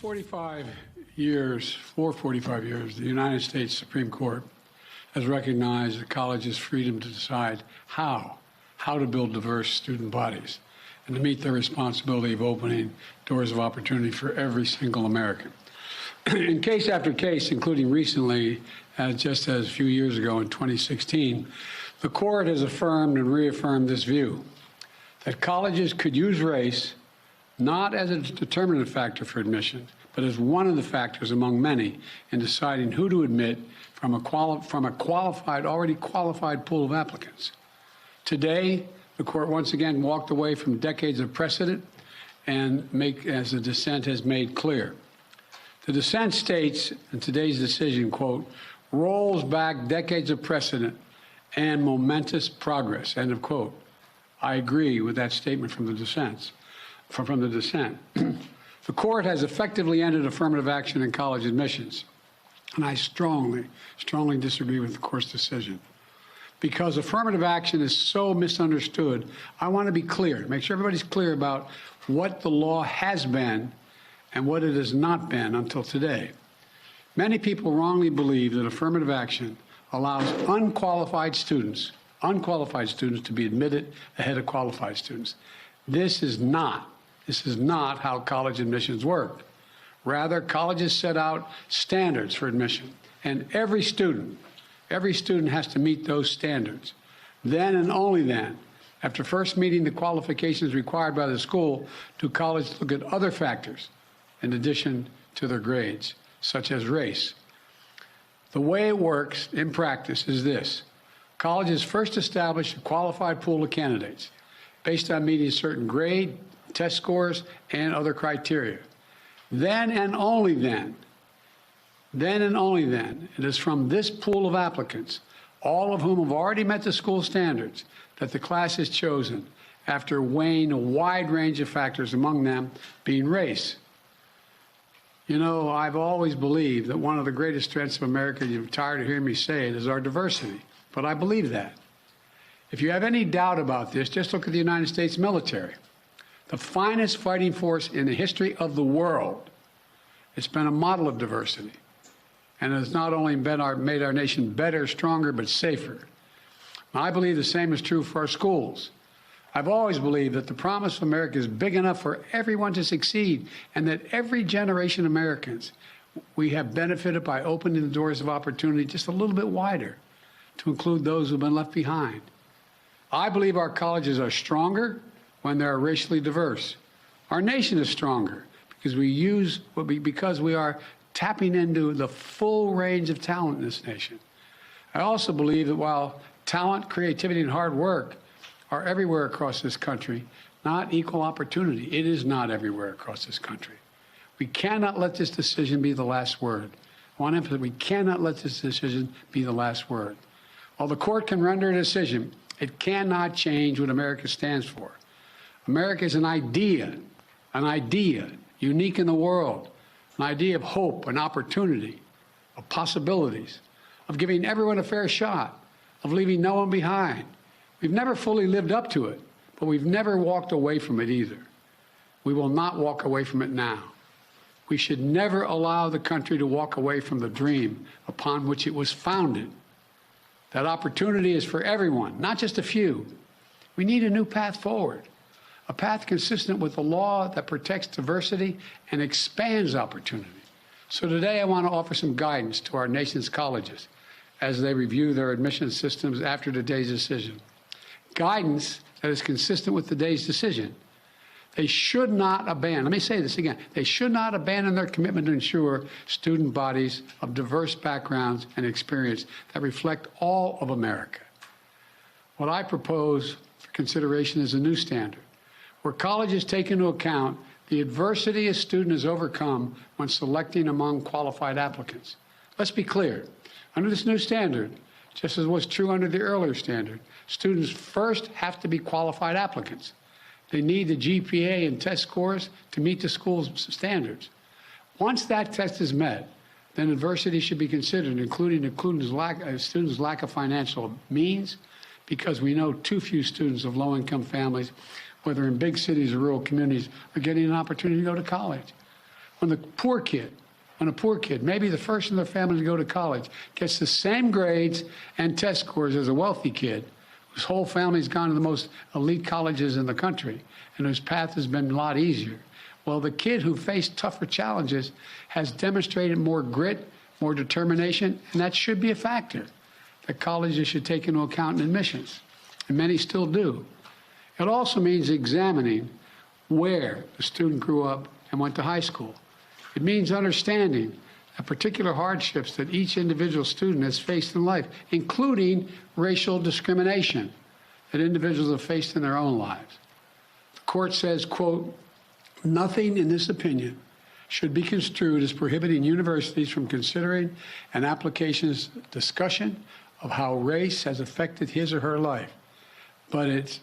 45 years, for 45 years, the United States Supreme Court has recognized the college's freedom to decide how to build diverse student bodies and to meet their responsibility of opening doors of opportunity for every single American. In case after case, including recently, just as a few years ago in 2016, the court has affirmed and reaffirmed this view that colleges could use race not as a determinative factor for admission, but as one of the factors among many in deciding who to admit from a already qualified pool of applicants. Today, the court once again walked away from decades of precedent and as the dissent has made clear. The dissent states in today's decision, quote, rolls back decades of precedent and momentous progress, end of quote. I agree with that statement from the dissent. The court has effectively ended affirmative action in college admissions, and I strongly disagree with the court's decision. Because affirmative action is so misunderstood, I want to be clear, make sure everybody's clear about what the law has been and what it has not been until today. Many people wrongly believe that affirmative action allows unqualified students to be admitted ahead of qualified students. This is not how college admissions work. Rather, colleges set out standards for admission, and every student has to meet those standards. Then and only then, after first meeting the qualifications required by the school, do colleges look at other factors in addition to their grades, such as race. The way it works in practice is this. Colleges first establish a qualified pool of candidates based on meeting a certain grade, test scores, and other criteria. Then and only then, it is from this pool of applicants, all of whom have already met the school standards, that the class is chosen after weighing a wide range of factors, among them being race. You know, I've always believed that one of the greatest strengths of America, you're tired of hearing me say it, is our diversity. But I believe that. If you have any doubt about this, just look at the United States military. The finest fighting force in the history of the world. It's been a model of diversity and has not only made our nation better, stronger, but safer. I believe the same is true for our schools. I've always believed that the promise of America is big enough for everyone to succeed and that every generation of Americans, we have benefited by opening the doors of opportunity just a little bit wider to include those who've been left behind. I believe our colleges are stronger when they are racially diverse. Our nation is stronger because we are tapping into the full range of talent in this nation. I also believe that while talent, creativity, and hard work are everywhere across this country, not equal opportunity. It is not everywhere across this country. We cannot let this decision be the last word. I want to emphasize, we cannot let this decision be the last word. While the court can render a decision, it cannot change what America stands for. America is an idea unique in the world, an idea of hope and opportunity, of possibilities, of giving everyone a fair shot, of leaving no one behind. We've never fully lived up to it, but we've never walked away from it either. We will not walk away from it now. We should never allow the country to walk away from the dream upon which it was founded. That opportunity is for everyone, not just a few. We need a new path forward, a path consistent with the law that protects diversity and expands opportunity. So today I want to offer some guidance to our nation's colleges as they review their admission systems after today's decision. Guidance that is consistent with today's decision. They should not abandon, let me say this again, they should not abandon their commitment to ensure student bodies of diverse backgrounds and experience that reflect all of America. What I propose for consideration is a new standard, where colleges take into account the adversity a student has overcome when selecting among qualified applicants. Let's be clear, under this new standard, just as was true under the earlier standard, students first have to be qualified applicants. They need the GPA and test scores to meet the school's standards. Once that test is met, then adversity should be considered, including students' lack of financial means, because we know too few students of low-income families, whether in big cities or rural communities, are getting an opportunity to go to college. when a poor kid, maybe the first in their family to go to college, gets the same grades and test scores as a wealthy kid whose whole family's gone to the most elite colleges in the country and whose path has been a lot easier. Well, the kid who faced tougher challenges has demonstrated more grit, more determination, and that should be a factor that colleges should take into account in admissions, and many still do. It also means examining where the student grew up and went to high school. It means understanding the particular hardships that each individual student has faced in life, including racial discrimination that individuals have faced in their own lives. The court says, quote, nothing in this opinion should be construed as prohibiting universities from considering an application's discussion of how race has affected his or her life. But